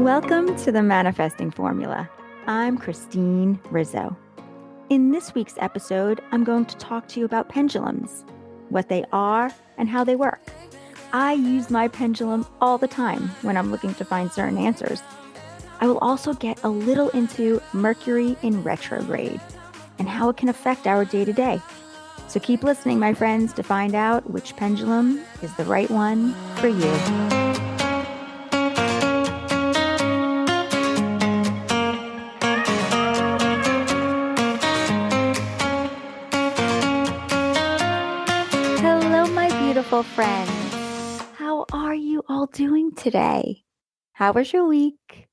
Welcome to the Manifesting Formula. I'm Christine Rizzo. In this week's episode, I'm going to talk to you about pendulums, what they are and how they work. I use my pendulum all the time when I'm looking to find certain answers. I will also get a little into Mercury in retrograde and how it can affect our day-to-day. So keep listening, my friends, to find out which pendulum is the right one for you. Beautiful friends, how are you all doing today? How was your week?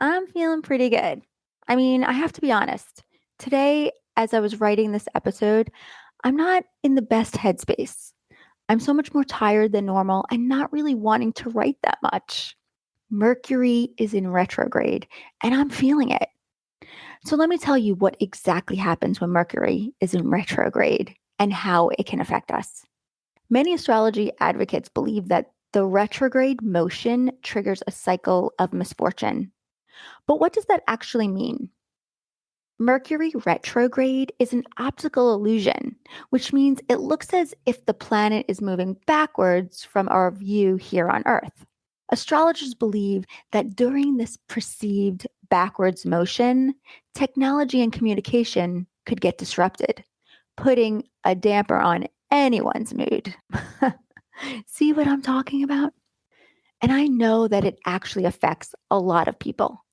I'm feeling pretty good. I mean, I have to be honest. Today, as I was writing this episode, I'm not in the best headspace. I'm so much more tired than normal and not really wanting to write that much. Mercury is in retrograde and I'm feeling it. So let me tell you what exactly happens when Mercury is in retrograde and how it can affect us. Many astrology advocates believe that the retrograde motion triggers a cycle of misfortune. But what does that actually mean? Mercury retrograde is an optical illusion, which means it looks as if the planet is moving backwards from our view here on Earth. Astrologers believe that during this perceived backwards motion, technology and communication could get disrupted, putting a damper on anyone's mood. See what I'm talking about? And I know that it actually affects a lot of people.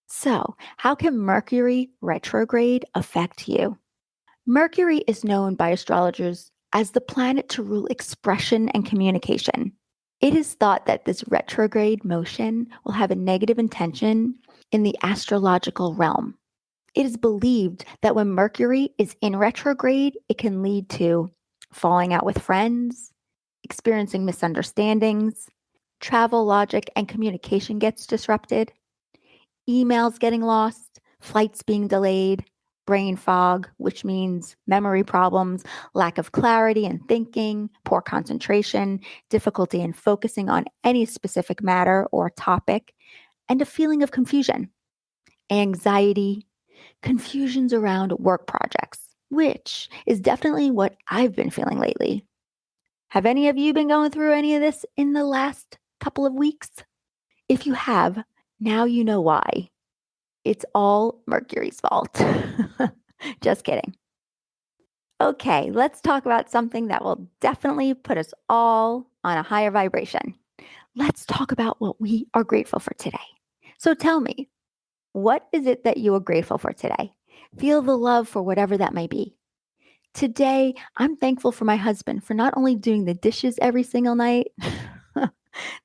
So, how can Mercury retrograde affect you? Mercury is known by astrologers as the planet to rule expression and communication. It is thought that this retrograde motion will have a negative intention in the astrological realm. It is believed that when Mercury is in retrograde, it can lead to falling out with friends, experiencing misunderstandings, travel logic and communication gets disrupted, emails getting lost, flights being delayed, brain fog, which means memory problems, lack of clarity in thinking, poor concentration, difficulty in focusing on any specific matter or topic, and a feeling of confusion, anxiety, confusions around work projects, which is definitely what I've been feeling lately. Have any of you been going through any of this in the last couple of weeks? If you have, now you know why. It's all Mercury's fault. Just kidding. Okay, let's talk about something that will definitely put us all on a higher vibration. Let's talk about what we are grateful for today. So tell me, what is it that you are grateful for today? Feel the love for whatever that may be. Today, I'm thankful for my husband for not only doing the dishes every single night.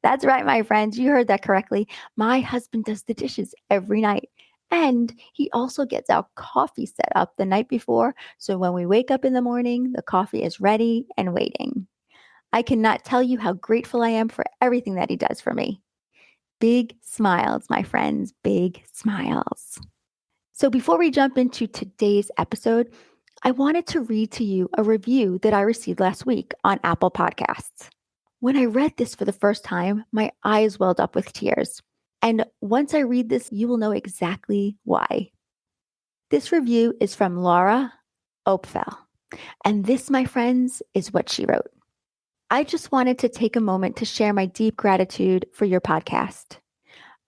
That's right, my friends. You heard that correctly. My husband does the dishes every night. And he also gets our coffee set up the night before. So when we wake up in the morning, the coffee is ready and waiting. I cannot tell you how grateful I am for everything that he does for me. Big smiles, my friends, big smiles. So before we jump into today's episode, I wanted to read to you a review that I received last week on Apple Podcasts. When I read this for the first time, my eyes welled up with tears. And once I read this, you will know exactly why. This review is from Laura Opfel. And this, my friends, is what she wrote. I just wanted to take a moment to share my deep gratitude for your podcast.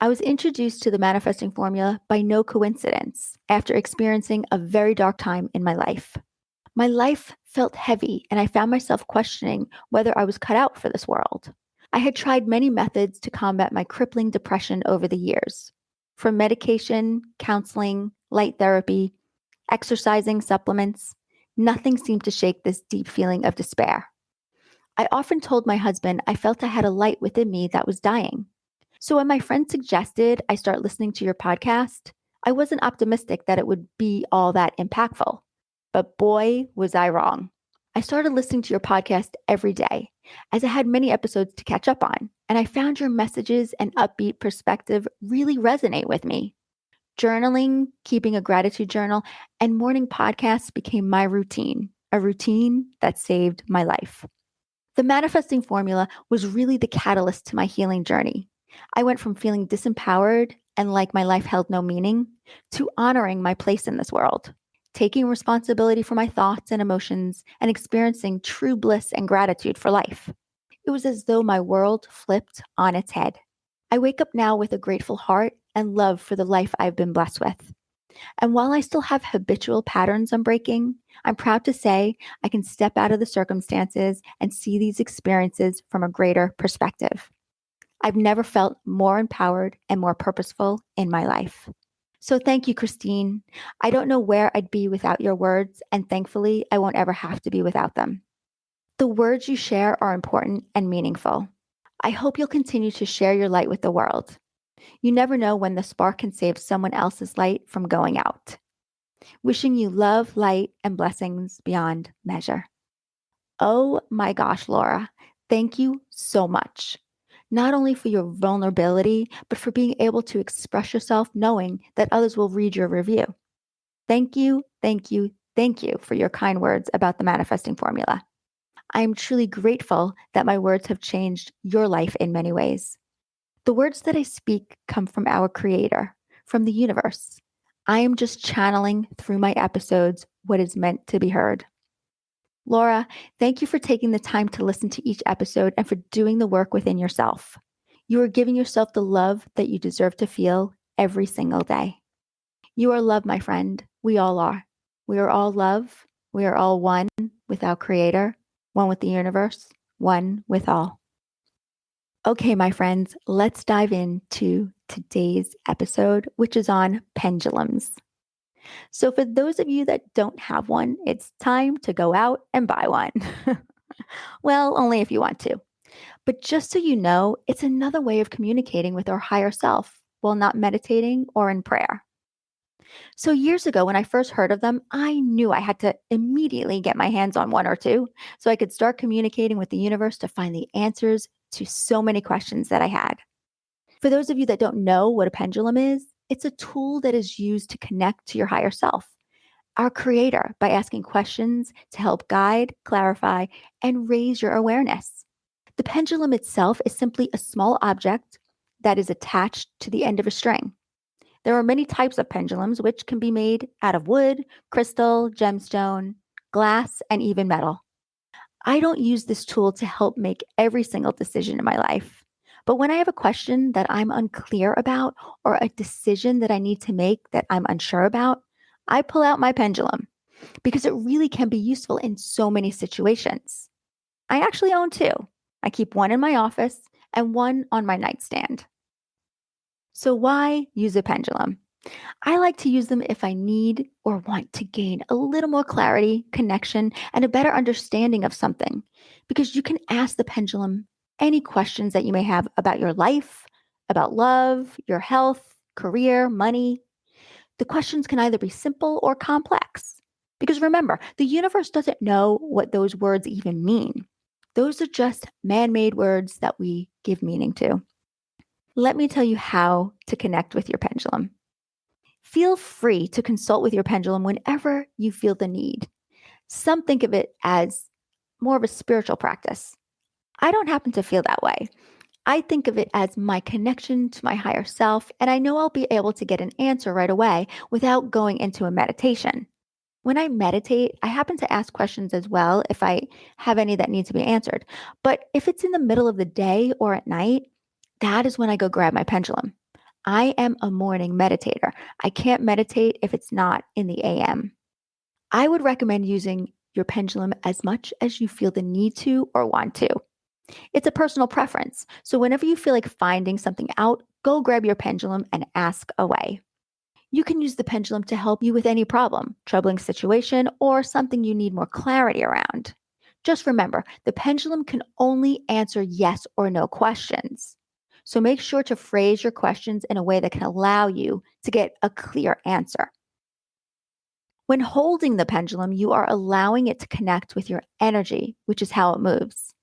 I was introduced to the manifesting formula by no coincidence after experiencing a very dark time in my life. My life felt heavy and I found myself questioning whether I was cut out for this world. I had tried many methods to combat my crippling depression over the years, from medication, counseling, light therapy, exercising, supplements. Nothing seemed to shake this deep feeling of despair. I often told my husband I felt I had a light within me that was dying. So when my friend suggested I start listening to your podcast, I wasn't optimistic that it would be all that impactful. But boy, was I wrong. I started listening to your podcast every day, as I had many episodes to catch up on, and I found your messages and upbeat perspective really resonate with me. Journaling, keeping a gratitude journal, and morning podcasts became my routine, a routine that saved my life. The manifesting formula was really the catalyst to my healing journey. I went from feeling disempowered and like my life held no meaning, to honoring my place in this world, taking responsibility for my thoughts and emotions, and experiencing true bliss and gratitude for life. It was as though my world flipped on its head. I wake up now with a grateful heart and love for the life I've been blessed with. And while I still have habitual patterns I'm breaking, I'm proud to say I can step out of the circumstances and see these experiences from a greater perspective. I've never felt more empowered and more purposeful in my life. So thank you, Christine. I don't know where I'd be without your words, and thankfully, I won't ever have to be without them. The words you share are important and meaningful. I hope you'll continue to share your light with the world. You never know when the spark can save someone else's light from going out. Wishing you love, light, and blessings beyond measure. Oh my gosh, Laura, thank you so much. Not only for your vulnerability, but for being able to express yourself knowing that others will read your review. Thank you, thank you, thank you for your kind words about the manifesting formula. I am truly grateful that my words have changed your life in many ways. The words that I speak come from our Creator, from the universe. I am just channeling through my episodes what is meant to be heard. Laura, thank you for taking the time to listen to each episode and for doing the work within yourself. You are giving yourself the love that you deserve to feel every single day. You are love, my friend. We all are. We are all love. We are all one with our Creator, one with the universe, one with all. Okay, my friends, let's dive into today's episode, which is on pendulums. So, for those of you that don't have one, it's time to go out and buy one. Well, only if you want to. But just so you know, it's another way of communicating with our higher self while not meditating or in prayer. So, years ago, when I first heard of them, I knew I had to immediately get my hands on one or two so I could start communicating with the universe to find the answers to so many questions that I had. For those of you that don't know what a pendulum is, it's a tool that is used to connect to your higher self, our Creator, by asking questions to help guide, clarify, and raise your awareness. The pendulum itself is simply a small object that is attached to the end of a string. There are many types of pendulums, which can be made out of wood, crystal, gemstone, glass, and even metal. I don't use this tool to help make every single decision in my life. But when I have a question that I'm unclear about or a decision that I need to make that I'm unsure about, I pull out my pendulum because it really can be useful in so many situations. I actually own two. I keep one in my office and one on my nightstand. So why use a pendulum? I like to use them if I need or want to gain a little more clarity, connection, and a better understanding of something, because you can ask the pendulum any questions that you may have about your life, about love, your health, career, money. The questions can either be simple or complex. Because remember, the universe doesn't know what those words even mean. Those are just man made words that we give meaning to. Let me tell you how to connect with your pendulum. Feel free to consult with your pendulum whenever you feel the need. Some think of it as more of a spiritual practice. I don't happen to feel that way. I think of it as my connection to my higher self, and I know I'll be able to get an answer right away without going into a meditation. When I meditate, I happen to ask questions as well if I have any that need to be answered. But if it's in the middle of the day or at night, that is when I go grab my pendulum. I am a morning meditator. I can't meditate if it's not in the AM. I would recommend using your pendulum as much as you feel the need to or want to. It's a personal preference. So whenever you feel like finding something out, go grab your pendulum and ask away. You can use the pendulum to help you with any problem, troubling situation, or something you need more clarity around. Just remember, the pendulum can only answer yes or no questions. So make sure to phrase your questions in a way that can allow you to get a clear answer. When holding the pendulum, you are allowing it to connect with your energy, which is how it moves.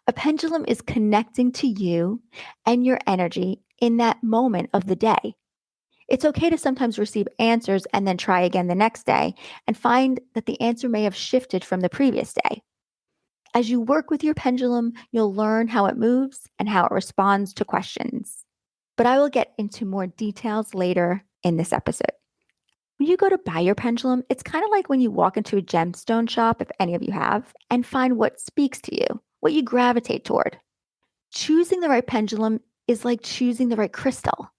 A pendulum is connecting to you and your energy in that moment of the day. It's okay to sometimes receive answers and then try again the next day and find that the answer may have shifted from the previous day. As you work with your pendulum, you'll learn how it moves and how it responds to questions. but I will get into more details later in this episode. When you go to buy your pendulum, it's kind of like when you walk into a gemstone shop, if any of you have, and find what speaks to you, what you gravitate toward. Choosing the right pendulum is like choosing the right crystal.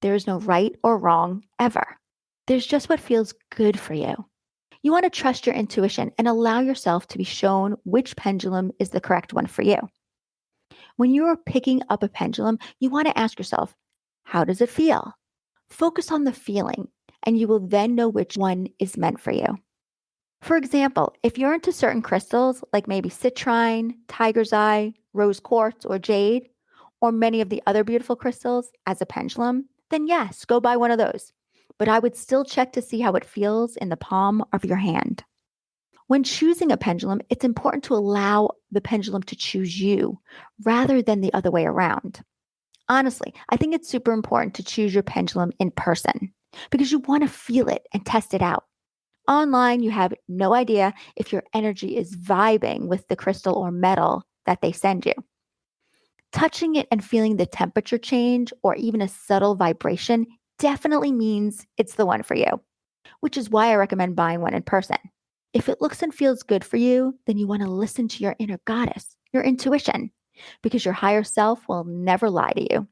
There is no right or wrong ever. There's just what feels good for you. You want to trust your intuition and allow yourself to be shown which pendulum is the correct one for you. When you are picking up a pendulum, you want to ask yourself, how does it feel? Focus on the feeling, and you will then know which one is meant for you. For example, if you're into certain crystals, like maybe citrine, tiger's eye, rose quartz, or jade, or many of the other beautiful crystals as a pendulum, then yes, go buy one of those. But I would still check to see how it feels in the palm of your hand. When choosing a pendulum, it's important to allow the pendulum to choose you rather than the other way around. Honestly, I think it's super important to choose your pendulum in person because you want to feel it and test it out. Online, you have no idea if your energy is vibing with the crystal or metal that they send you. Touching it and feeling the temperature change or even a subtle vibration definitely means it's the one for you, which is why I recommend buying one in person. If it looks and feels good for you, then you want to listen to your inner goddess, your intuition, because your higher self will never lie to you.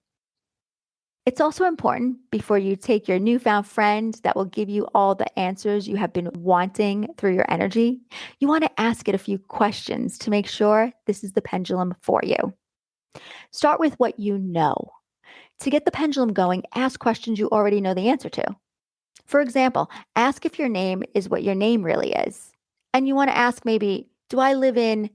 It's also important before you take your newfound friend that will give you all the answers you have been wanting through your energy, you want to ask it a few questions to make sure this is the pendulum for you. Start with what you know. To get the pendulum going, ask questions you already know the answer to. For example, ask if your name is what your name really is. And you want to ask maybe, do I live in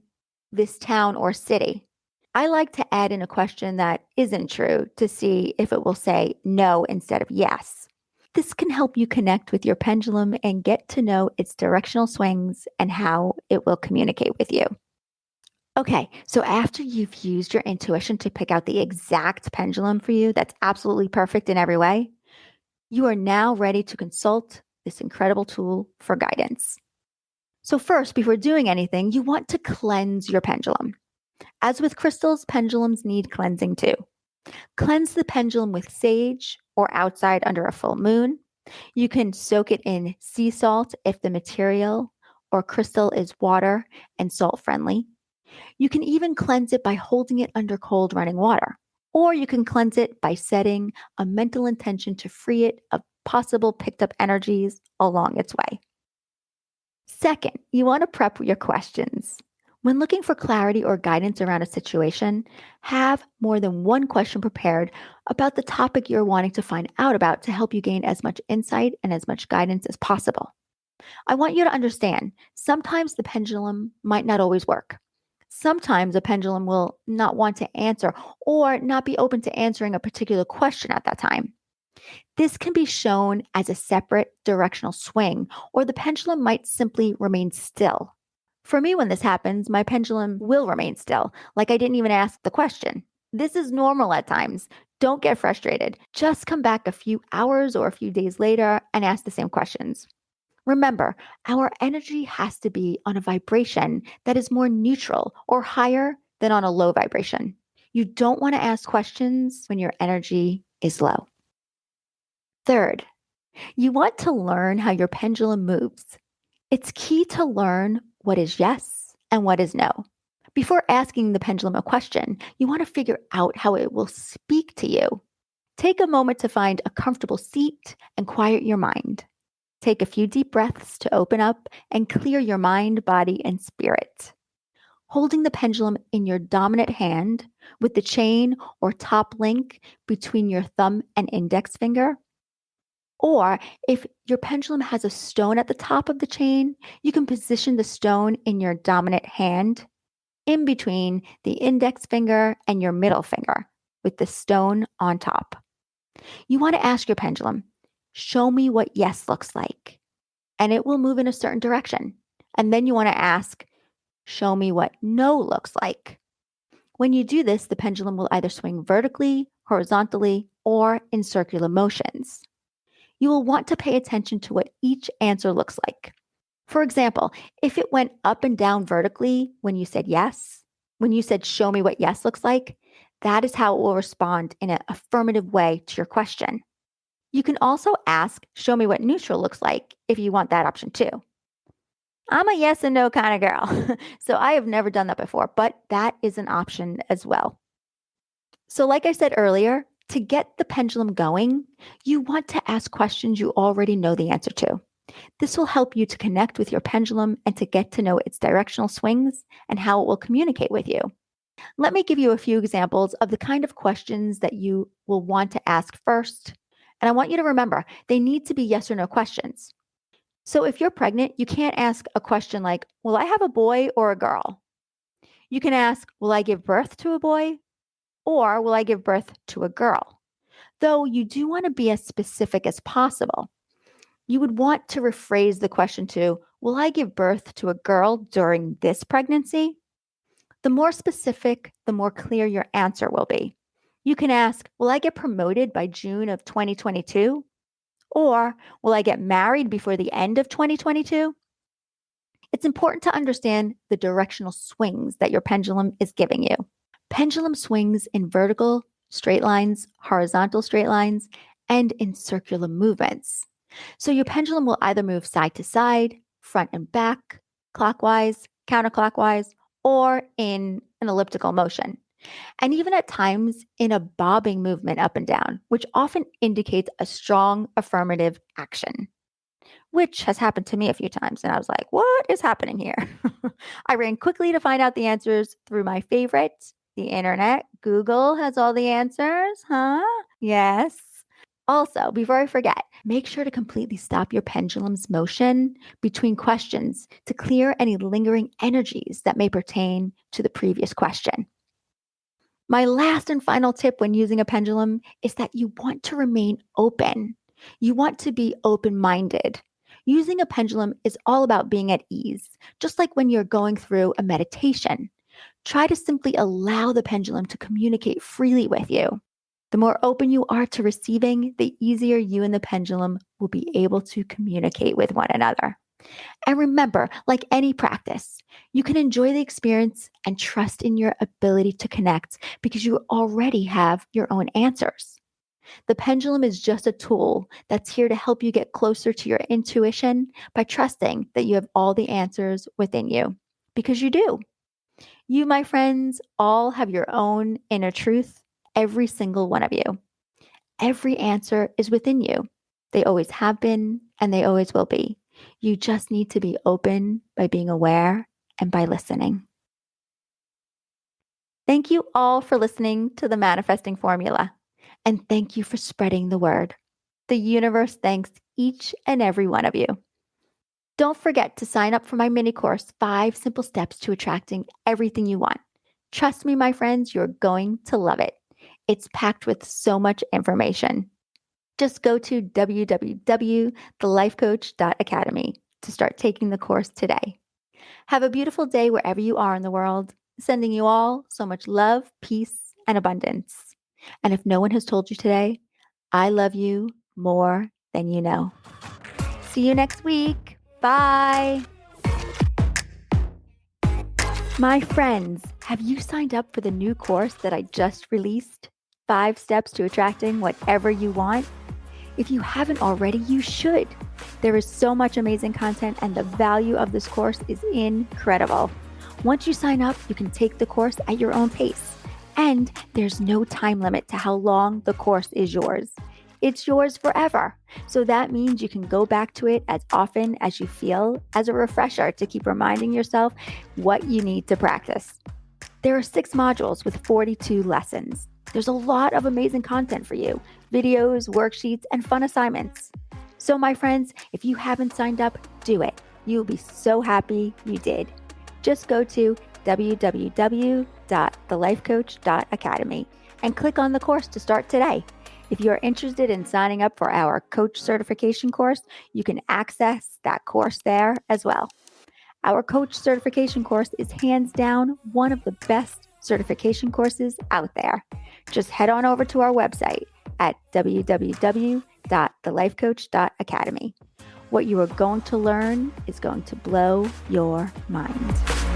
this town or city? I like to add in a question that isn't true to see if it will say no instead of yes. This can help you connect with your pendulum and get to know its directional swings and how it will communicate with you. Okay, so after you've used your intuition to pick out the exact pendulum for you that's absolutely perfect in every way, you are now ready to consult this incredible tool for guidance. So, first, before doing anything, you want to cleanse your pendulum. As with crystals, pendulums need cleansing too. Cleanse the pendulum with sage or outside under a full moon. You can soak it in sea salt if the material or crystal is water and salt friendly. You can even cleanse it by holding it under cold running water. Or you can cleanse it by setting a mental intention to free it of possible picked up energies along its way. Second, you want to prep your questions. When looking for clarity or guidance around a situation, have more than one question prepared about the topic you're wanting to find out about to help you gain as much insight and as much guidance as possible. I want you to understand sometimes the pendulum might not always work. Sometimes a pendulum will not want to answer or not be open to answering a particular question at that time. This can be shown as a separate directional swing, or the pendulum might simply remain still. For me, when this happens, my pendulum will remain still, like I didn't even ask the question. This is normal at times. Don't get frustrated. Just come back a few hours or a few days later and ask the same questions. Remember, our energy has to be on a vibration that is more neutral or higher than on a low vibration. You don't want to ask questions when your energy is low. Third, you want to learn how your pendulum moves. It's key to learn what is yes and what is no. Before asking the pendulum a question, you want to figure out how it will speak to you. Take a moment to find a comfortable seat and quiet your mind. Take a few deep breaths to open up and clear your mind, body, and spirit. Holding the pendulum in your dominant hand with the chain or top link between your thumb and index finger. Or if your pendulum has a stone at the top of the chain, you can position the stone in your dominant hand in between the index finger and your middle finger with the stone on top. You want to ask your pendulum, show me what yes looks like. And it will move in a certain direction. And then you want to ask, show me what no looks like. When you do this, the pendulum will either swing vertically, horizontally, or in circular motions. You will want to pay attention to what each answer looks like. For example, if it went up and down vertically when you said yes, when you said show me what yes looks like, That is how it will respond in an affirmative way to your question. You can also ask, show me what neutral looks like if you want that option too. I'm a yes and no kind of girl, so I have never done that before, but that is an option as well. So, like I said earlier, to get the pendulum going, you want to ask questions you already know the answer to. This will help you to connect with your pendulum and to get to know its directional swings and how it will communicate with you. Let me give you a few examples of the kind of questions that you will want to ask first. And I want you to remember, they need to be yes or no questions. So if you're pregnant, you can't ask a question like, will I have a boy or a girl? You can ask, will I give birth to a boy or will I give birth to a girl? Though you do want to be as specific as possible. You would want to rephrase the question to, will I give birth to a girl during this pregnancy? The more specific, the more clear your answer will be. You can ask, will I get promoted by June of 2022? Or will I get married before the end of 2022? It's important to understand the directional swings that your pendulum is giving you. Pendulum swings in vertical straight lines, horizontal straight lines, and in circular movements. So your pendulum will either move side to side, front and back, clockwise, counterclockwise, or in an elliptical motion. And even at times in a bobbing movement up and down, which often indicates a strong affirmative action, which has happened to me a few times. And I was like, what is happening here? I ran quickly to find out the answers through my favorites, the internet. Google has all the answers, huh? Yes. Also, before I forget, make sure to completely stop your pendulum's motion between questions to clear any lingering energies that may pertain to the previous question. My last and final tip when using a pendulum is that you want to remain open. You want to be open-minded. Using a pendulum is all about being at ease, just like when you're going through a meditation. Try to simply allow the pendulum to communicate freely with you. The more open you are to receiving, the easier you and the pendulum will be able to communicate with one another. And remember, like any practice, you can enjoy the experience and trust in your ability to connect because you already have your own answers. The pendulum is just a tool that's here to help you get closer to your intuition by trusting that you have all the answers within you, because you do. You, my friends, all have your own inner truth, every single one of you. Every answer is within you. They always have been, and they always will be. You just need to be open by being aware and by listening. Thank you all for listening to the Manifesting Formula, and thank you for spreading the word. The universe thanks each and every one of you. Don't forget to sign up for my mini course, 5 Simple Steps to Attracting Everything You Want. Trust me, my friends, you're going to love it. It's packed with so much information. Just go to www.thelifecoach.academy to start taking the course today. Have a beautiful day wherever you are in the world. Sending you all so much love, peace, and abundance. And if no one has told you today, I love you more than you know. See you next week. Bye. My friends, have you signed up for the new course that I just released? 5 Steps to Attracting Whatever You Want? If you haven't already, you should. There is so much amazing content and the value of this course is incredible. Once you sign up, you can take the course at your own pace. And there's no time limit to how long the course is yours. It's yours forever. So that means you can go back to it as often as you feel as a refresher to keep reminding yourself what you need to practice. There are 6 modules with 42 lessons. There's a lot of amazing content for you, videos, worksheets, and fun assignments. So my friends, if you haven't signed up, do it. You'll be so happy you did. Just go to www.thelifecoach.academy and click on the course to start today. If you are interested in signing up for our coach certification course, you can access that course there as well. Our coach certification course is hands down one of the best certification courses out there. Just head on over to our website at www.thelifecoach.academy. What you are going to learn is going to blow your mind.